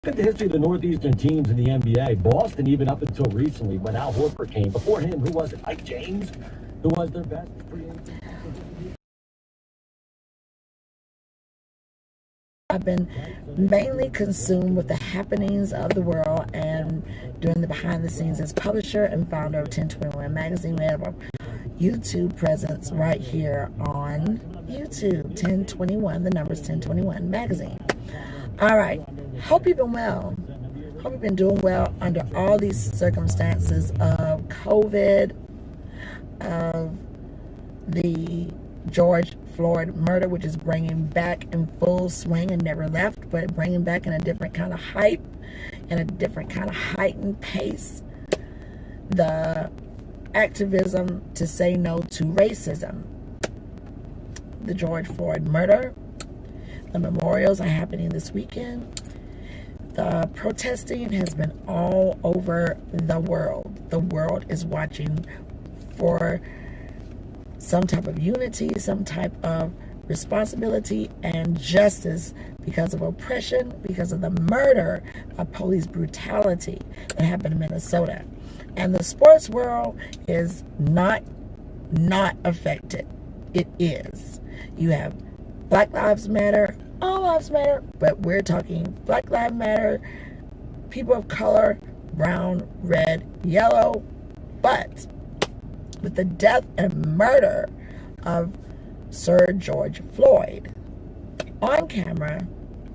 Look at the history of the Northeastern teams in the NBA. Boston, even up until recently, when Al Horford came. Before him, who was it? Mike James, who was their best free agent. I've been mainly consumed with the happenings of the world and doing the behind the scenes as publisher and founder of 1021 Magazine. We have a YouTube presence right here on YouTube, 1021, the number's 1021 Magazine. All right, hope you've been well. Hope you've been doing well under all these circumstances of COVID, of the George Floyd murder, which is bringing back in full swing and never left, but bringing back in a different kind of hype and a different kind of heightened pace. The activism to say no to racism. The George Floyd murder. The memorials are happening this weekend. The protesting has been all over the world. The world is watching for some type of unity, some type of responsibility and justice because of oppression, because of the murder of police brutality that happened in Minnesota. And the sports world is not affected. It is. You have Black Lives Matter, all lives matter, but we're talking Black Lives Matter, people of color, brown, red, yellow. But with the death and murder of Sir George Floyd on camera,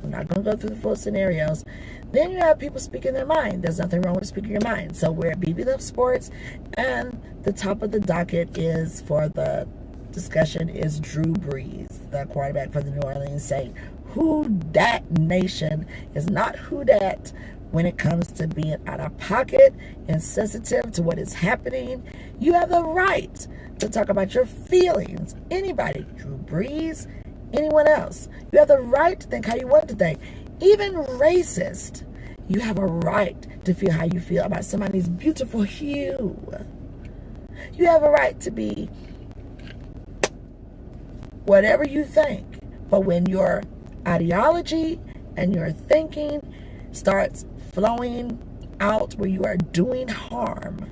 I'm not going to go through the full scenarios, then you have people speaking their mind. There's nothing wrong with speaking your mind. So we're at BEBELUVSPORTS, and the top of the docket is for the discussion is Drew Brees, the quarterback for the New Orleans Saints. Who dat nation is not who dat when it comes to being out of pocket and sensitive to what is happening. You have the right to talk about your feelings. Anybody, Drew Brees, anyone else. You have the right to think how you want to think. Even racist, you have a right to feel how you feel about somebody's beautiful hue. You have a right to be whatever you think. But when your ideology and your thinking starts flowing out where you are doing harm,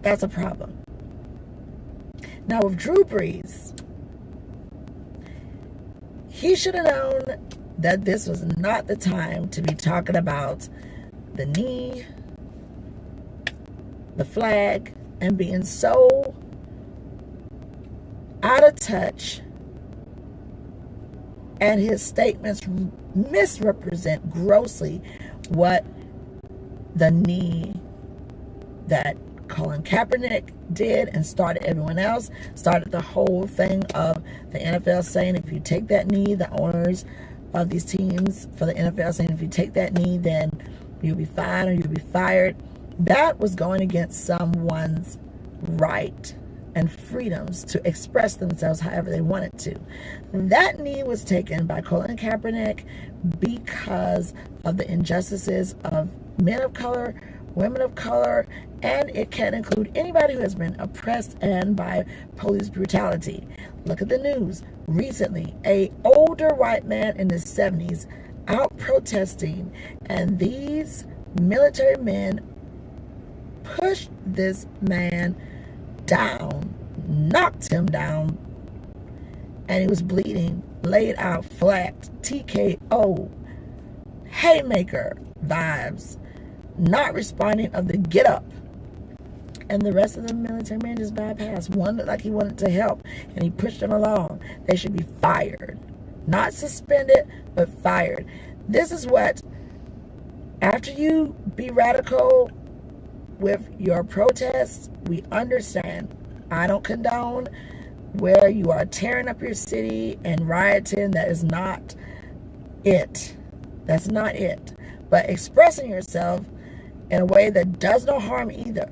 that's a problem. Now with Drew Brees, he should have known that this was not the time to be talking about the knee, the flag, and being so out of touch, and his statements misrepresent grossly what the knee that Colin Kaepernick did and started everyone else, started the whole thing of the NFL saying if you take that knee, the owners of these teams for the NFL saying if you take that knee, then you'll be fined or you'll be fired. That was going against someone's right and freedoms to express themselves however they wanted to. That knee was taken by Colin Kaepernick because of the injustices of men of color, women of color, and it can include anybody who has been oppressed and by police brutality. Look at the news. Recently, a older white man in his 70s out protesting, and these military men pushed this man down, knocked him down, and he was bleeding, laid out flat, TKO, haymaker vibes, not responding of the get up. And the rest of the military men just bypassed. One looked like he wanted to help, and he pushed him along. They should be fired. Not suspended, but fired. This is what, after you be radical with your protests, we understand. I don't condone where you are tearing up your city and rioting. That is not it. That's not it. But expressing yourself in a way that does no harm either.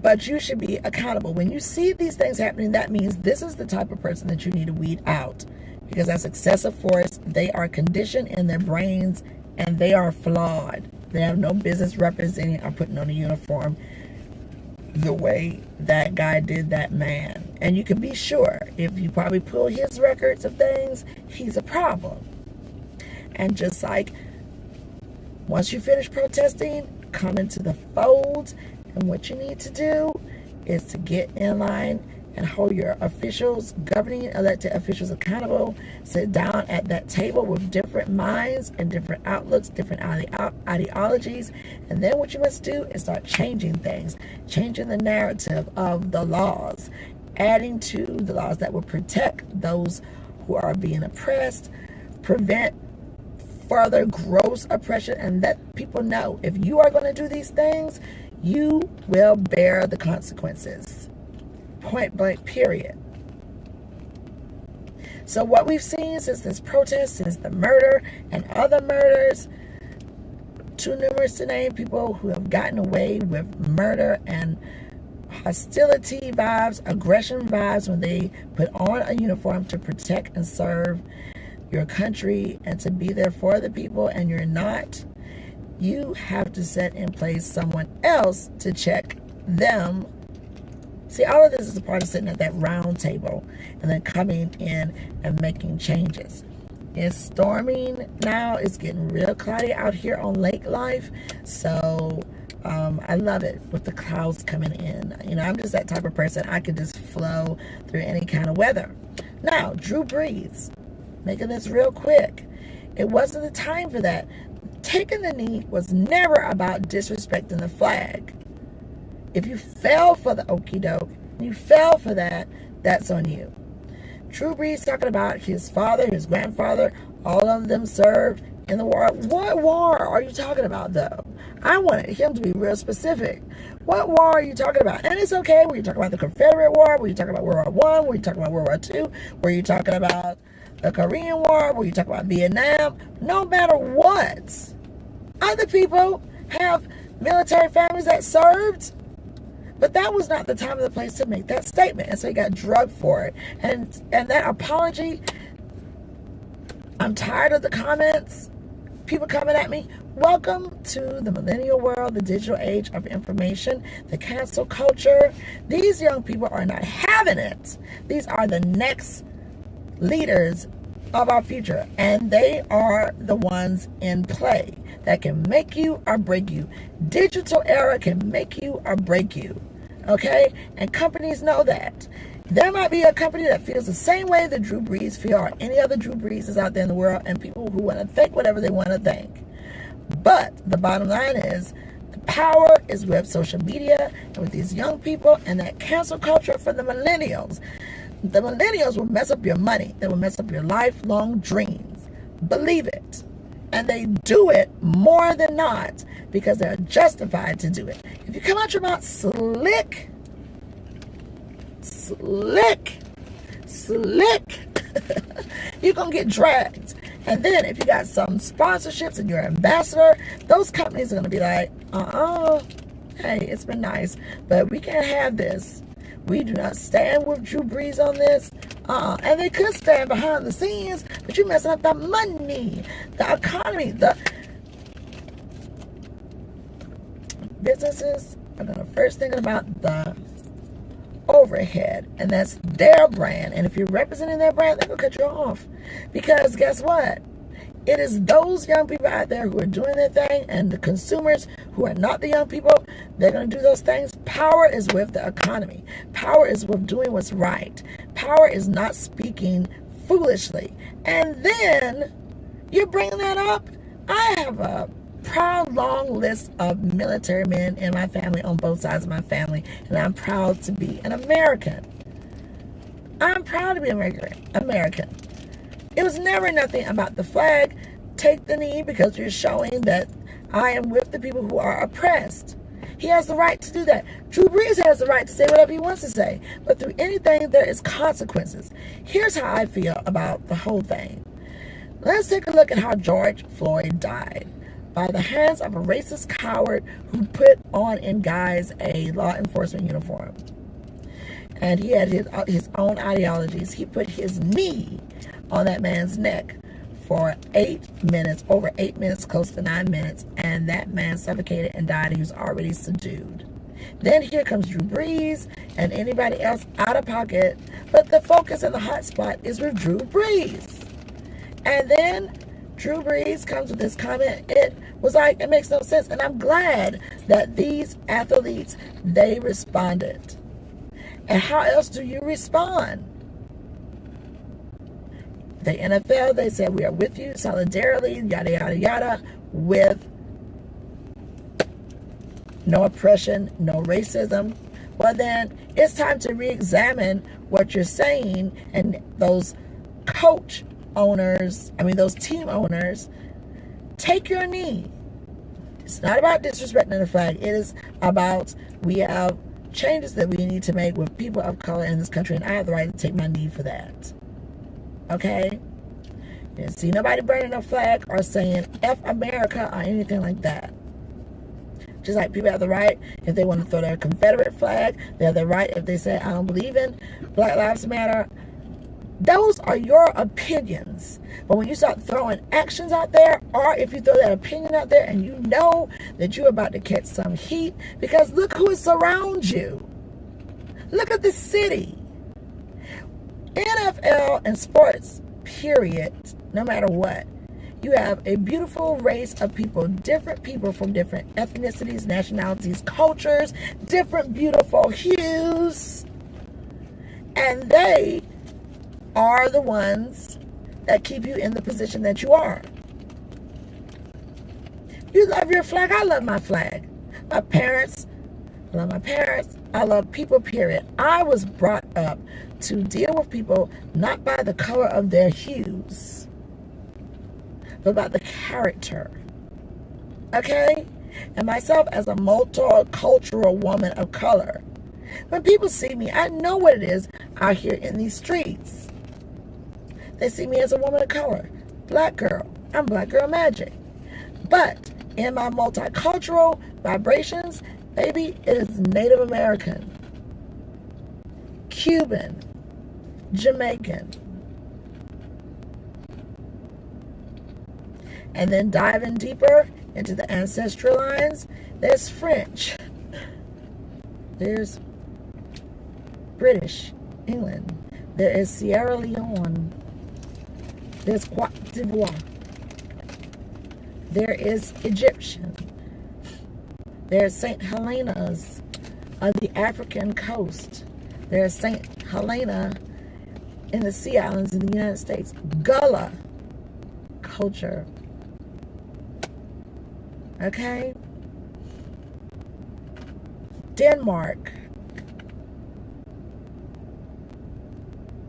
But you should be accountable. When you see these things happening, that means this is the type of person that you need to weed out, because that's excessive force. They are conditioned in their brains, and they are flawed. They have no business representing or putting on a uniform the way that guy did that man. And you can be sure, if you probably pull his records of things, he's a problem. And just like, once you finish protesting, come into the fold. And what you need to do is to get in line and hold your officials, governing elected officials, accountable. Sit down at that table with different minds and different outlooks, different ideologies. And then what you must do is start changing things, changing the narrative of the laws, adding to the laws that will protect those who are being oppressed, prevent further gross oppression, and let people know, if you are going to do these things, you will bear the consequences. Point blank, period. So what we've seen since this protest, since the murder and other murders, too numerous to name, people who have gotten away with murder and hostility vibes, aggression vibes, when they put on a uniform to protect and serve your country and to be there for the people, and you're not, you have to set in place someone else to check them. See, all of this is a part of sitting at that round table and then coming in and making changes. It's storming now. It's getting real cloudy out here on Lake Life. So I love it with the clouds coming in. You know, I'm just that type of person. I can just flow through any kind of weather. Now, Drew Brees, making this real quick. It wasn't the time for that. Taking the knee was never about disrespecting the flag. If you fell for the okie doke, you fell for that, that's on you. Drew Brees talking about his father, his grandfather, all of them served in the war. What war are you talking about, though? I wanted him to be real specific. What war are you talking about? And it's okay. Were you talking about the Confederate War? Were you talking about World War I? Were you talking about World War II? Were you talking about the Korean War? Were you talking about Vietnam? No matter what, other people have military families that served. But that was not the time or the place to make that statement. And so he got drugged for it. And that apology, I'm tired of the comments, people coming at me. Welcome to the millennial world, the digital age of information, the cancel culture. These young people are not having it. These are the next leaders of our future. And they are the ones in play that can make you or break you. Digital era can make you or break you. Okay? And companies know that. There might be a company that feels the same way that Drew Brees feel, or any other Drew Brees out there in the world, and people who want to think whatever they want to think. But the bottom line is, the power is with social media and with these young people and that cancel culture for the millennials. The millennials will mess up your money. They will mess up your lifelong dreams. Believe it. And they do it more than not because they're justified to do it. If you come out your mouth slick, you're going to get dragged. And then if you got some sponsorships and you're an ambassador, those companies are going to be like, hey, it's been nice, but we can't have this. We do not stand with Drew Brees on this. And they could stand behind the scenes, but you're messing up the money, the economy. The businesses are going to first think about the overhead, and that's their brand. And if you're representing their brand, they're going to cut you off. Because guess what? It is those young people out there who are doing their thing, and the consumers who are not the young people, they're going to do those things. Power is with the economy. Power is with doing what's right. Power is not speaking foolishly. And then you're bringing that up. I have a proud long list of military men in my family, on both sides of my family, and I'm proud to be an American. I'm proud to be American. It was never nothing about the flag. Take the knee because you're showing that I am with the people who are oppressed. He has the right to do that. Drew Brees has the right to say whatever he wants to say. But through anything, there is consequences. Here's how I feel about the whole thing. Let's take a look at how George Floyd died. By the hands of a racist coward who put on in guise a law enforcement uniform. And he had his own ideologies. He put his knee on that man's neck for 8 minutes, over 8 minutes, close to 9 minutes, and that man suffocated and died. He was already subdued. Then here comes Drew Brees and anybody else out of pocket. But the focus and the hot spot is with Drew Brees. And then Drew Brees comes with this comment. It was like, it makes no sense. And I'm glad that these athletes, they responded. And how else do you respond? The NFL, they said, we are with you, solidarity, yada, yada, yada, with no oppression, no racism. Well, then it's time to re-examine what you're saying, and those those team owners, take your knee. It's not about disrespecting the flag. It is about, we have changes that we need to make with people of color in this country, and I have the right to take my knee for that. Okay? You didn't see nobody burning a flag or saying F America or anything like that. Just like people have the right, if they want to throw their Confederate flag, they have the right if they say, I don't believe in Black Lives Matter. Those are your opinions. But when you start throwing actions out there, or if you throw that opinion out there and you know that you're about to catch some heat, because look who surrounds you. Look at this city. NFL and sports, period, no matter what. You have a beautiful race of people, different people from different ethnicities, nationalities, cultures, different beautiful hues. And they are the ones that keep you in the position that you are. You love your flag. I love my flag. My parents, I love my parents. I love people, period. I was brought up to deal with people not by the color of their hues, but by the character. Okay? And myself as a multicultural woman of color, when people see me, I know what it is out here in these streets. They see me as a woman of color, black girl. I'm black girl magic. But in my multicultural vibrations, baby, it is Native American, Cuban, Jamaican. And then diving deeper into the ancestral lines, there's French, there's British, England, there is Sierra Leone, there's Cote d'Ivoire, there is Egyptian, there's St. Helena's of the African coast, there's St. Helena in the Sea Islands in the United States, Gullah culture. Okay? Denmark.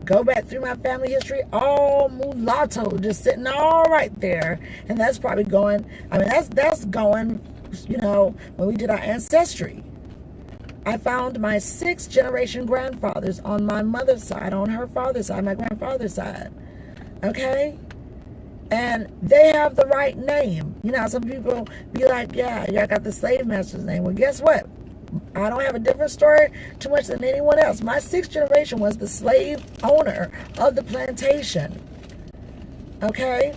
Go back through my family history, all mulatto, just sitting all right there. And that's probably going, I mean, that's going, you know, when we did our ancestry. I found my 6th generation grandfathers on my mother's side, on her father's side, my grandfather's side. Okay? And they have the right name. You know, some people be like, yeah, I got the slave master's name. Well, guess what? I don't have a different story too much than anyone else. My 6th generation was the slave owner of the plantation. Okay?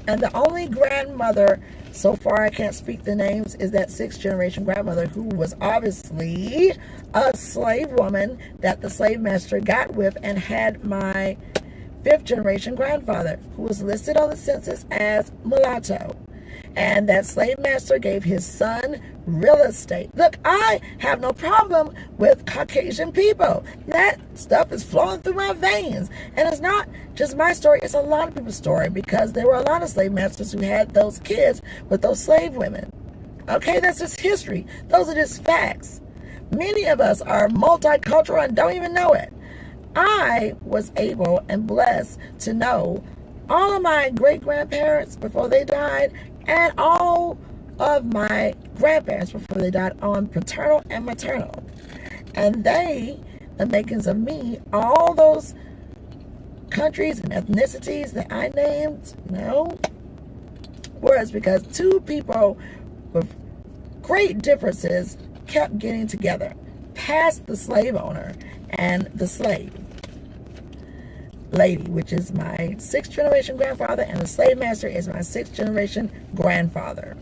And the only grandmother, so far I can't speak the names, is that 6th generation grandmother who was obviously a slave woman that the slave master got with and had my 5th generation grandfather, who was listed on the census as mulatto. And that slave master gave his son real estate. Look, I have no problem with Caucasian people. That stuff is flowing through my veins. And it's not just my story, it's a lot of people's story, because there were a lot of slave masters who had those kids with those slave women. Okay, that's just history. Those are just facts. Many of us are multicultural and don't even know it. I was able and blessed to know all of my great-grandparents before they died, and all of my grandparents before they died, on paternal and maternal. And they, the makings of me, all those countries and ethnicities that I named, you know, was because two people with great differences kept getting together, past the slave owner and the slave lady, which is my 6th generation grandfather, and the slave master is my 6th generation grandfather.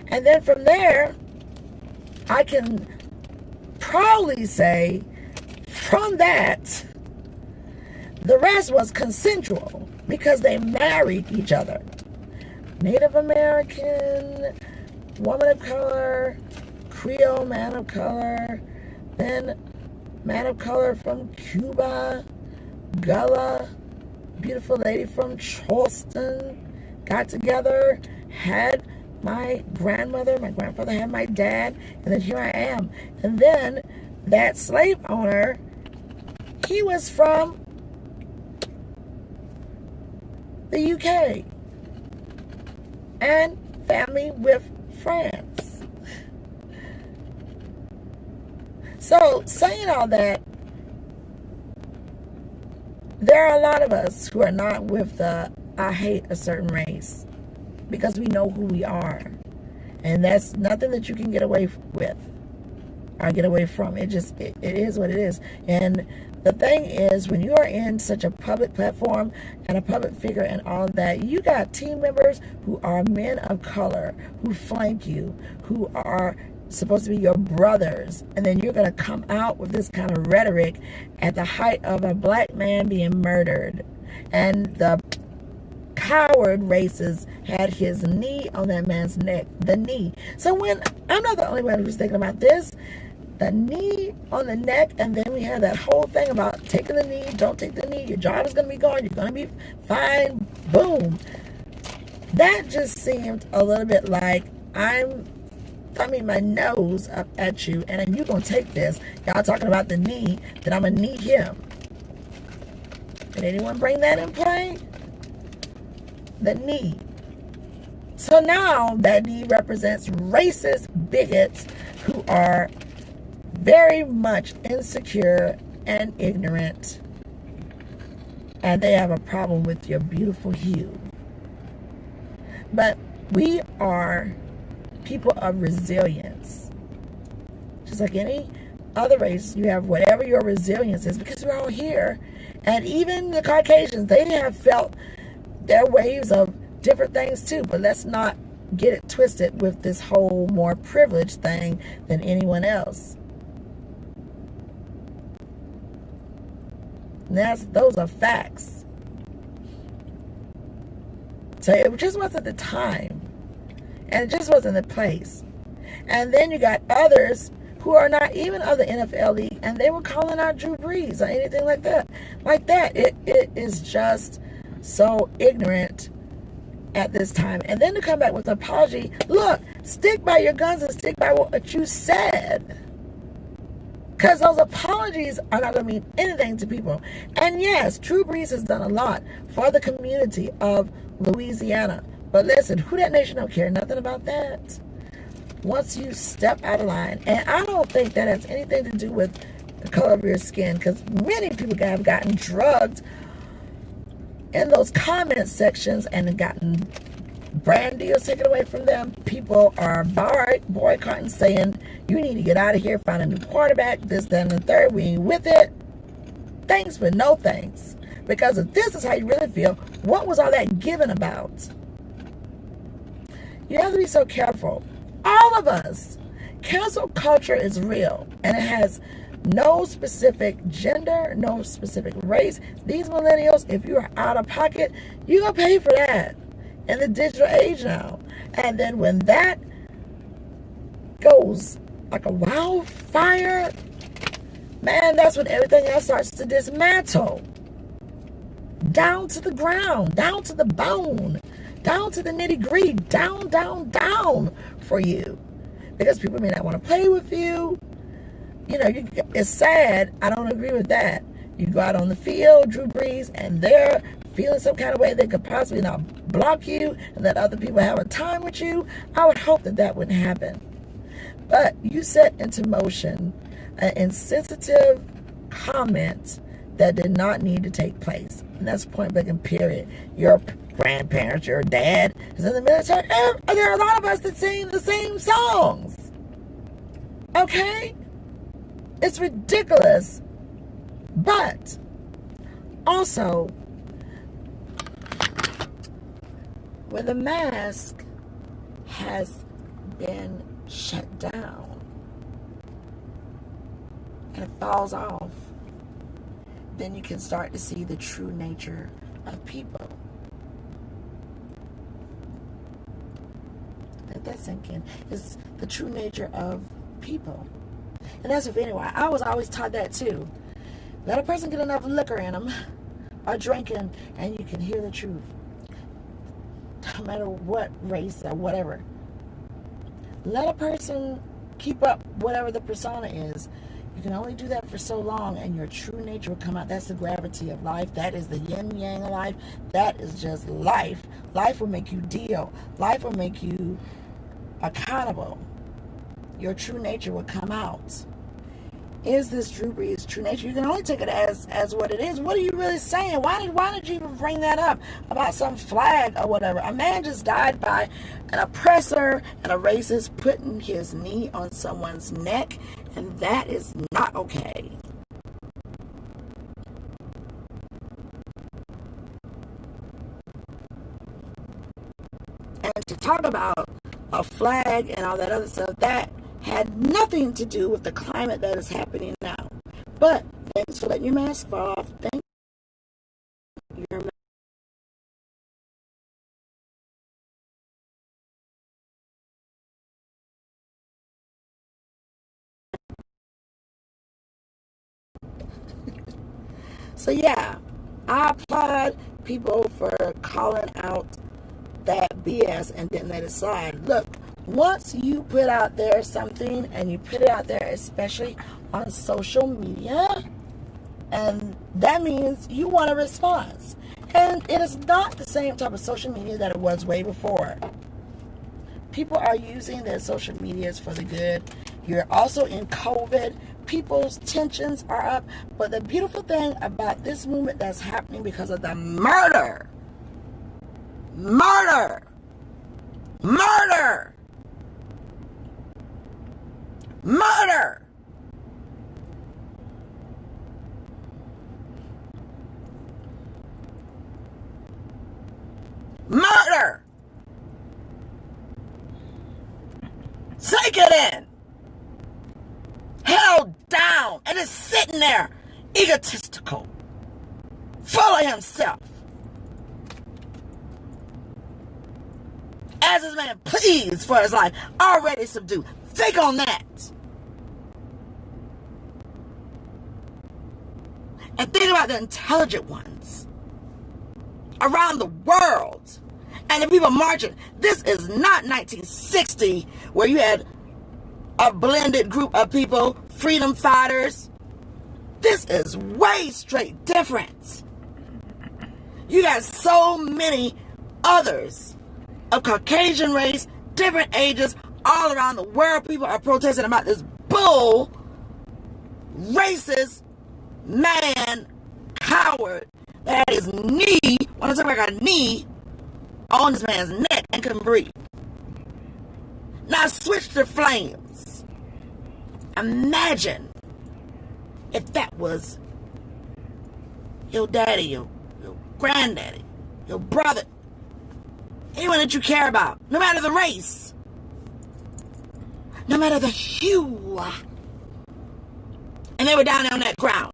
And then from there, I can proudly say, from that, the rest was consensual because they married each other. Native American, woman of color, Creole man of color, then man of color from Cuba, Gullah, beautiful lady from Charleston, got together, had my grandmother, my grandfather had my dad, and then here I am. And then that slave owner, he was from the UK and family with France. So saying all that, there are a lot of us who are not with the I hate a certain race, because we know who we are, and that's nothing that you can get away with or get away from. It is what it is. And the thing is, when you are in such a public platform and a public figure and all that, you got team members who are men of color who flank you, who are supposed to be your brothers, and then you're going to come out with this kind of rhetoric at the height of a black man being murdered, and the coward racist had his knee on that man's neck, the knee. So when, I'm not the only one who's thinking about this, the knee on the neck, and then we have that whole thing about taking the knee, don't take the knee, your job is going to be gone, you're going to be fine, boom. That just seemed a little bit like I'm thumbing my nose up at you, and then you're going to take this. Y'all talking about the knee, that I'm going to knee him. Did anyone bring that in play? The knee. So now that knee represents racist bigots who are very much insecure and ignorant, and they have a problem with your beautiful hue. But we are people of resilience. Just like any other race, you have whatever your resilience is, because we're all here. And even the Caucasians, they have felt their waves of different things too, but let's not get it twisted with this whole more privileged thing than anyone else. Those are facts. So it just wasn't the time, and it just wasn't the place. And then you got others who are not even of the NFL league, and they were calling out Drew Brees or anything like that. It is just so ignorant at this time. And then to come back with an apology, look, stick by your guns and stick by what you said. Because those apologies are not going to mean anything to people. And yes, Drew Brees has done a lot for the community of Louisiana. But listen, who that nation don't care nothing about that. Once you step out of line, and I don't think that has anything to do with the color of your skin, because many people have gotten drugged in those comment sections and gotten brand deals taken away from them. People are boycotting, saying, you need to get out of here, find a new quarterback, this, that, and the third. We ain't with it. Thanks, but no thanks. Because if this is how you really feel, what was all that giving about? You have to be so careful. All of us. Cancel culture is real, and it has no specific gender, no specific race. These millennials, if you are out of pocket, you're going to pay for that in the digital age now. And then when that goes like a wildfire, man, that's when everything else starts to dismantle. Down to the ground, down to the bone, down to the nitty-gritty, down, down, down for you. Because people may not want to play with you. You know, it's sad. I don't agree with that. You go out on the field, Drew Brees, and they're feeling some kind of way they could possibly not block you and let other people have a time with you. I would hope that that wouldn't happen. But you set into motion an insensitive comment that did not need to take place. And that's point blank and period. Your grandparents, your dad is in the military. And there are a lot of us that sing the same songs. Okay? It's ridiculous. But also, when the mask has been shut down and it falls off, then you can start to see the true nature of people. Let that sink in. It's the true nature of people. And that's with anyone. I was always taught that too. Let a person get enough liquor in them or drinking and you can hear the truth. No matter what race or whatever. Let a person keep up whatever the persona is. You can only do that for so long and your true nature will come out. That's the gravity of life. That is the yin yang of life. That is just life. Life will make you deal. Life will make you accountable. Your true nature will come out. Is this Drew Brees' true nature? You can only take it as what it is. What are you really saying? Why did you even bring that up about some flag or whatever? A man just died by an oppressor and a racist putting his knee on someone's neck, and that is not okay. And to talk about a flag and all that other stuff, that had nothing to do with the climate that is happening now. But thanks for letting your mask fall off. Thank you. So yeah, I applaud people for calling out that BS and then they decide, look, once you put out there something and you put it out there, especially on social media, and that means you want a response. And it is not the same type of social media that it was way before. People are using their social medias for the good. You're also in COVID. People's tensions are up. But the beautiful thing about this movement that's happening because of the murder, murder, murder, murder, murder. Take it in. Held down and is sitting there egotistical, full of himself. As his man pleads for his life, already subdued. Think on that. And think about the intelligent ones around the world. And the people marching. This is not 1960 where you had a blended group of people, freedom fighters. This is way straight different. You got so many others of Caucasian race, different ages, all around the world. People are protesting about this bull, racist man, coward, that had his knee, when I talk about a knee, on this man's neck and couldn't breathe. Now switch to flames. Imagine if that was your daddy, your granddaddy, your brother, anyone that you care about, no matter the race, no matter the hue, and they were down there on that ground.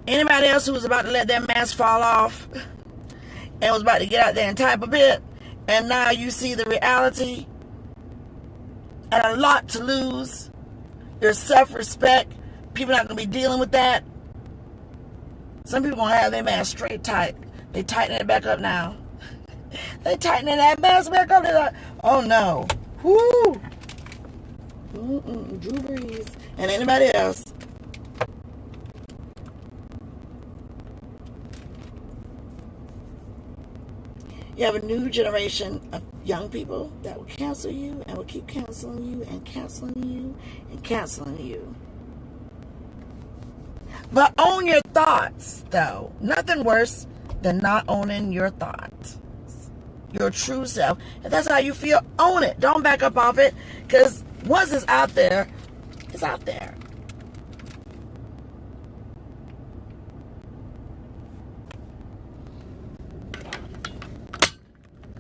Anybody else who was about to let their mask fall off and was about to get out there and type a bit, and now you see the reality and a lot to lose, your self-respect, people not going to be dealing with that. Some people going to have their mask straight tight. They tighten it back up now. They tightening that mask back up. They're like, oh no. Whoo. Drew Brees and anybody else. You have a new generation of young people that will cancel you and will keep canceling you and canceling you and canceling you. But own your thoughts, though. Nothing worse than not owning your thoughts. Your true self. If that's how you feel, own it. Don't back up off it. Because once it's out there, it's out there.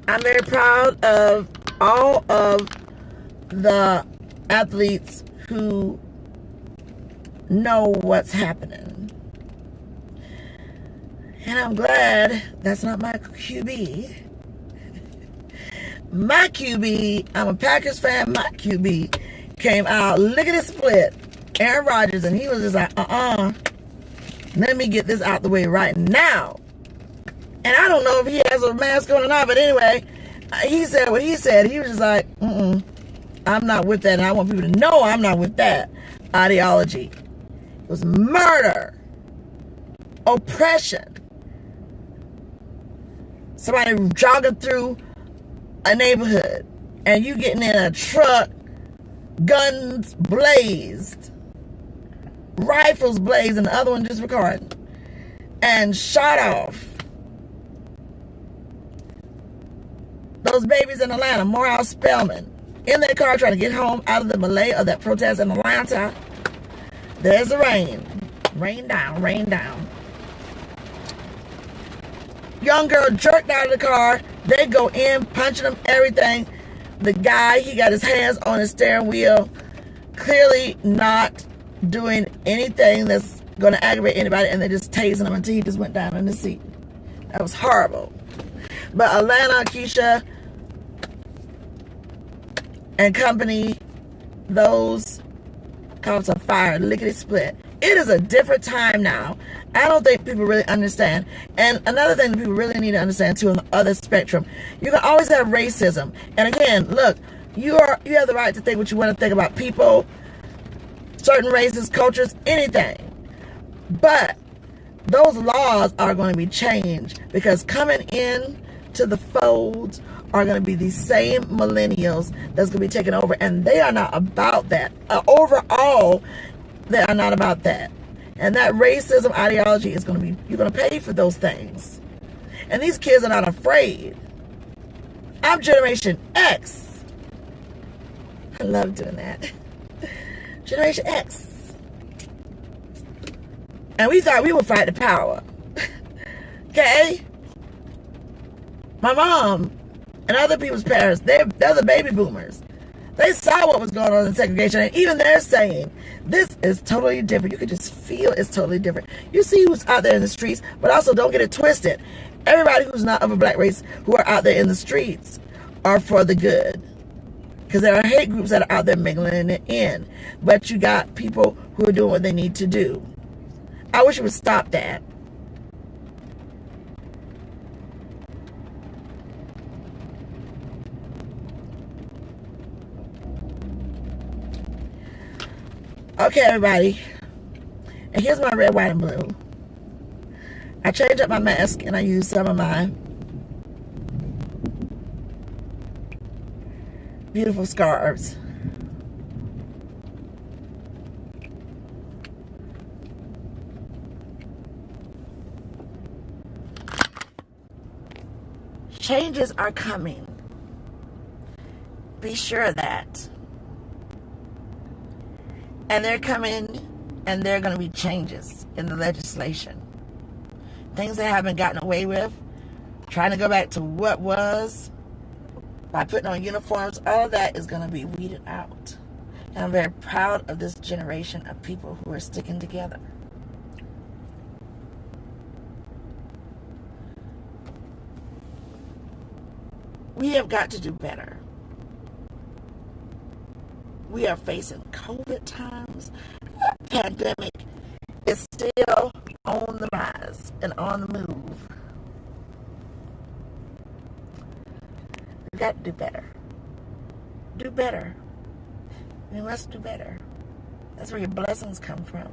I'm very proud of all of the athletes who know what's happening. And I'm glad that's not my QB. My QB, I'm a Packers fan, my QB came out lickety-split, Aaron Rodgers, and he was just like, let me get this out the way right now. And I don't know if he has a mask on or not, but anyway, he said what he said. He was just like, I'm not with that, and I want people to know I'm not with that ideology. It was murder, oppression. Somebody jogging through a neighborhood, and you getting in a truck, guns blazed, rifles blazed, and the other one just recording, and shot off. Those babies in Atlanta, Morale Spellman, in their car trying to get home out of the melee of that protest in Atlanta. There's the rain. Rain down, rain down. Young girl jerked out of the car. They go in, punching him, everything. The guy, he got his hands on his steering wheel, clearly not doing anything that's going to aggravate anybody, and they're just tasing him until he just went down in the seat. That was horrible. But Atlanta, Keisha, and company, those cops are fired, lickety-split. It is a different time now. I don't think people really understand. And another thing that people really need to understand too on the other spectrum, you can always have racism. And again, look, you have the right to think what you want to think about people, certain races, cultures, anything. But those laws are going to be changed, because coming in to the fold are going to be these same millennials that's going to be taking over, and they are not about that. Overall, they are not about that. And that racism ideology is going to be, you're going to pay for those things. And these kids are not afraid. I'm Generation X. I love doing that. Generation X. And we thought we would fight the power. Okay? My mom and other people's parents, they're the baby boomers. They saw what was going on in segregation, and even they're saying, this is totally different. You can just feel it's totally different. You see who's out there in the streets, but also don't get it twisted. Everybody who's not of a black race who are out there in the streets are for the good. Because there are hate groups that are out there mingling it in. But you got people who are doing what they need to do. I wish it would stop that. Okay, everybody, and here's my red, white, and blue. I changed up my mask, and I used some of my beautiful scarves. Changes are coming. Be sure of that. And they're coming, and there are going to be changes in the legislation. Things that haven't gotten away with, trying to go back to what was, by putting on uniforms, all of that is going to be weeded out. And I'm very proud of this generation of people who are sticking together. We have got to do better. We are facing COVID times. Pandemic is still on the rise and on the move. We've got to do better. Do better. We must do better. That's where your blessings come from.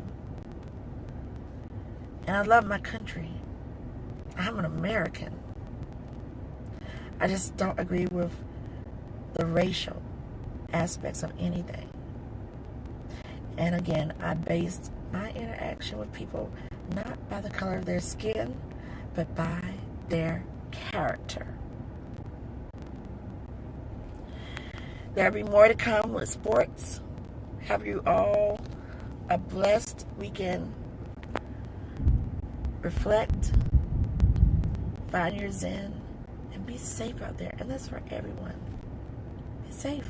And I love my country. I'm an American. I just don't agree with the racial aspects of anything. And again, I based my interaction with people not by the color of their skin, but by their character. There'll be more to come with sports. Have you all a blessed weekend. Reflect, find your zen, And be safe out there. And that's for everyone. Be safe.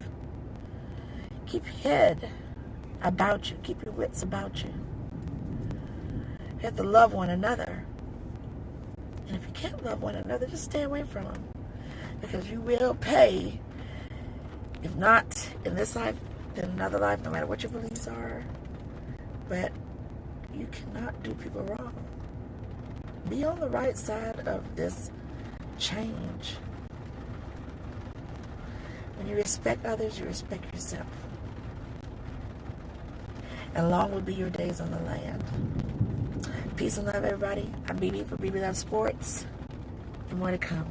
Keep your head about you. Keep your wits about you. You have to love one another. And if you can't love one another, just stay away from them. Because you will pay. If not in this life, then another life, no matter what your beliefs are. But you cannot do people wrong. Be on the right side of this change. When you respect others, you respect yourself. And long will be your days on the land. Peace and love, everybody. I'm BB for BB Love Sports. And more to come.